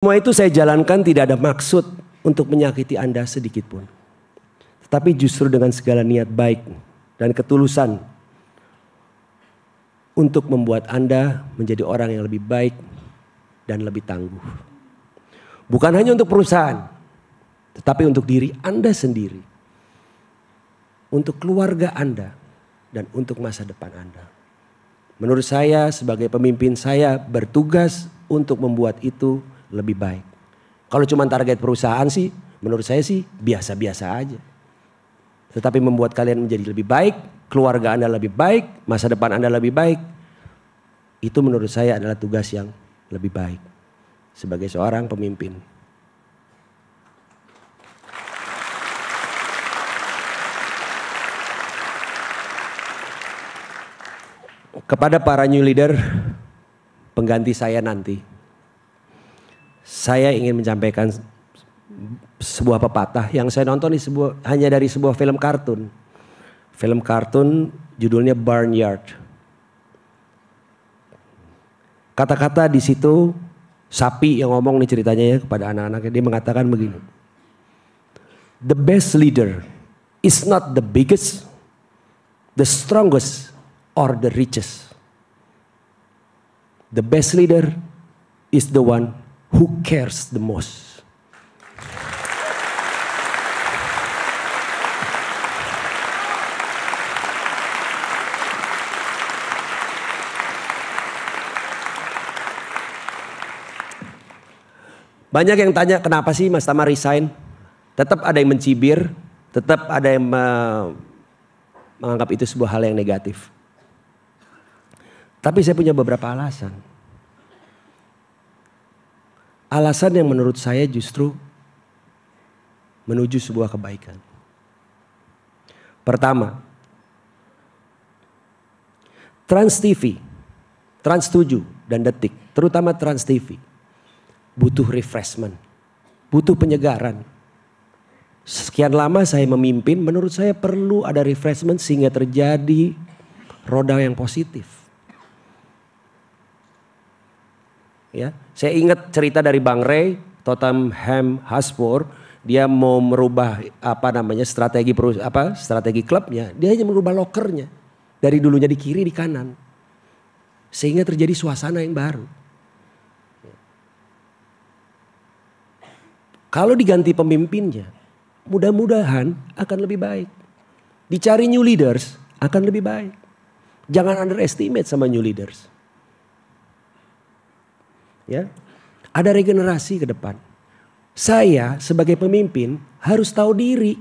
Semua itu saya jalankan tidak ada maksud untuk menyakiti Anda sedikit pun. Tetapi justru dengan segala niat baik dan ketulusan untuk membuat Anda menjadi orang yang lebih baik dan lebih tangguh. Bukan hanya untuk perusahaan, tetapi untuk diri Anda sendiri. Untuk keluarga Anda dan untuk masa depan Anda. Menurut saya sebagai pemimpin saya bertugas untuk membuat itu lebih baik. Kalau cuma target perusahaan sih menurut saya sih biasa-biasa aja. Tetapi membuat kalian menjadi lebih baik, keluarga Anda lebih baik, masa depan Anda lebih baik. Itu menurut saya adalah tugas yang lebih baik sebagai seorang pemimpin. Kepada para new leader pengganti saya nanti, saya ingin menyampaikan sebuah pepatah yang saya nonton hanya dari sebuah film kartun. Film kartun judulnya Barnyard. Kata-kata di situ sapi yang ngomong nih ceritanya ya kepada anak-anaknya. Dia mengatakan begini. The best leader is not the biggest, the strongest, or the richest. The best leader is the one who cares the most. Banyak yang tanya kenapa sih Mas Tama resign? Tetap ada yang mencibir, tetap ada yang menganggap itu sebuah hal yang negatif. Tapi saya punya beberapa alasan. Alasan yang menurut saya justru menuju sebuah kebaikan. Pertama, Trans TV, Trans 7 dan Detik, terutama Trans TV, butuh refreshment, butuh penyegaran. Sekian lama saya memimpin, menurut saya perlu ada refreshment sehingga terjadi roda yang positif. Ya, saya ingat cerita dari Bang Ray, Tottenham Hotspur, dia mau merubah strategi klubnya, dia hanya merubah lokernya dari dulunya di kiri di kanan, sehingga terjadi suasana yang baru. Kalau diganti pemimpinnya, mudah-mudahan akan lebih baik. Dicari new leaders akan lebih baik. Jangan underestimate sama new leaders. Ya, ada regenerasi ke depan. Saya sebagai pemimpin harus tahu diri,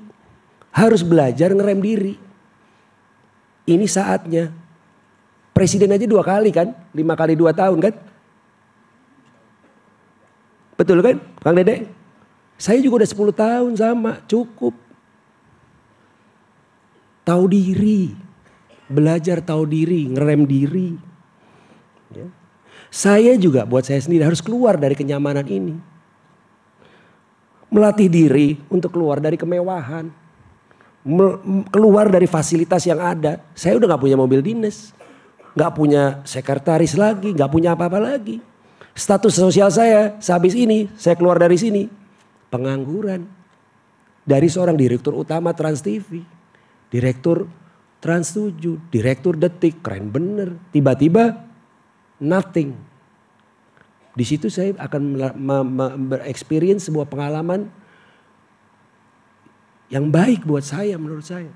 harus belajar ngerem diri. Ini saatnya. Presiden aja 2 kali kan, 5 kali 2 tahun kan? Betul kan, Kang Dede? Saya juga udah 10 tahun sama, cukup. Tahu diri, belajar tahu diri, ngerem diri. Ya. Saya juga buat saya sendiri harus keluar dari kenyamanan ini. Melatih diri untuk keluar dari kemewahan. Keluar dari fasilitas yang ada. Saya udah gak punya mobil dinas. Gak punya sekretaris lagi, gak punya apa-apa lagi. Status sosial saya sehabis ini, saya keluar dari sini. Pengangguran. Dari seorang direktur utama Trans TV. Direktur Trans 7, direktur Detik, keren bener. Tiba-tiba nothing. Di situ saya akan bereksperience sebuah pengalaman yang baik buat saya, menurut saya.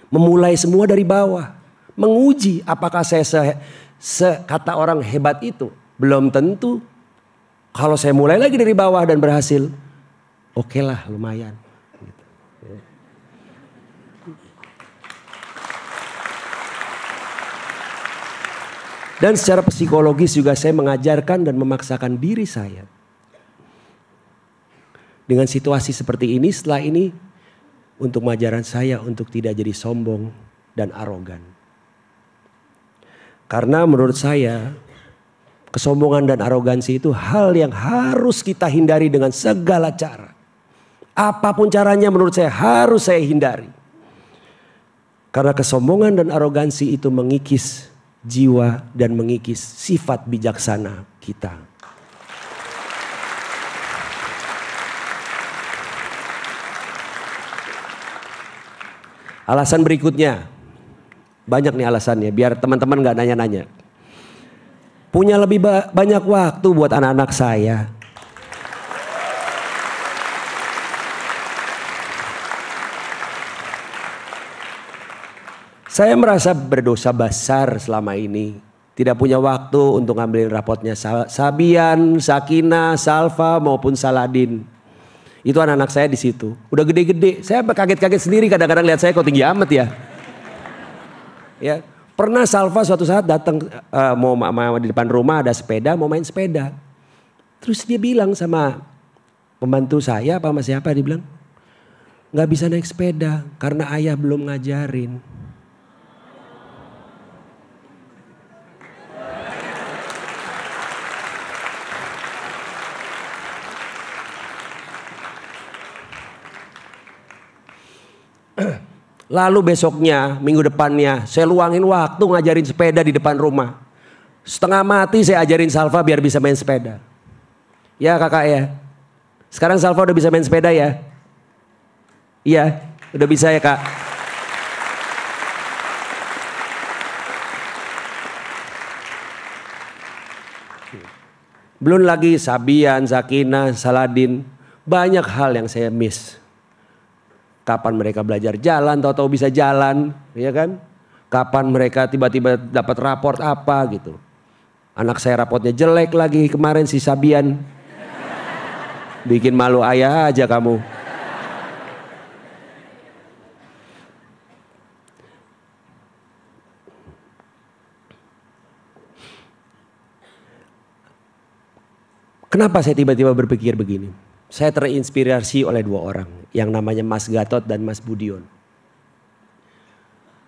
Memulai semua dari bawah. Menguji apakah saya kata orang hebat itu. Belum tentu. Kalau saya mulai lagi dari bawah dan berhasil, oke lah lumayan. Dan secara psikologis juga saya mengajarkan dan memaksakan diri saya. Dengan situasi seperti ini, setelah ini untuk mengajaran saya untuk tidak jadi sombong dan arogan. Karena menurut saya kesombongan dan arogansi itu hal yang harus kita hindari dengan segala cara. Apapun caranya menurut saya harus saya hindari. Karena kesombongan dan arogansi itu mengikis jiwa dan mengikis sifat bijaksana kita. Alasan berikutnya, banyak nih alasannya biar teman-teman gak nanya-nanya. Punya lebih banyak waktu buat anak-anak saya. Saya merasa berdosa besar selama ini. Tidak punya waktu untuk ngambilin rapotnya Sabian, Sakina, Salva maupun Saladin. Itu anak-anak saya di situ. Udah gede-gede. Saya kaget-kaget sendiri kadang-kadang lihat saya kok tinggi amat ya. Ya, pernah Salva suatu saat datang mau di depan rumah ada sepeda, mau main sepeda. Terus dia bilang sama pembantu saya apa sama siapa, dia bilang nggak bisa naik sepeda karena ayah belum ngajarin. Lalu besoknya, minggu depannya, saya luangin waktu ngajarin sepeda di depan rumah. Setengah mati saya ajarin Salva biar bisa main sepeda. Ya kakak ya. Sekarang Salva udah bisa main sepeda ya? Iya, udah bisa ya kak. Belum lagi Sabian, Sakina, Saladin. Banyak hal yang saya miss. Kapan mereka belajar jalan, tahu-tahu bisa jalan, ya kan? Kapan mereka tiba-tiba dapat raport apa gitu. Anak saya rapotnya jelek lagi kemarin si Sabian. Bikin malu ayah aja kamu. Kenapa saya tiba-tiba berpikir begini? Saya terinspirasi oleh dua orang yang namanya Mas Gatot dan Mas Budion.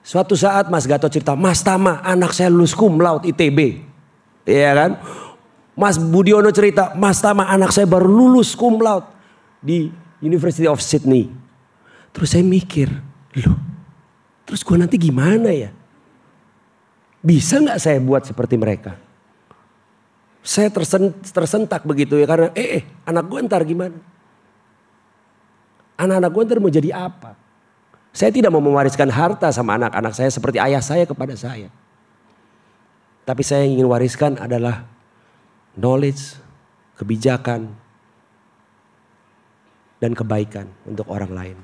Suatu saat Mas Gatot cerita, Mas Tama anak saya lulus cum laude ITB. Iya kan? Mas Budiono cerita, Mas Tama anak saya baru lulus cum laude di University of Sydney. Terus saya mikir, loh terus gue nanti gimana ya? Bisa gak saya buat seperti mereka? Saya tersentak begitu ya karena anak gue ntar gimana? Anak-anak gue ntar mau jadi apa? Saya tidak mau mewariskan harta sama anak-anak saya seperti ayah saya kepada saya. Tapi saya ingin wariskan adalah knowledge, kebijakan, dan kebaikan untuk orang lain.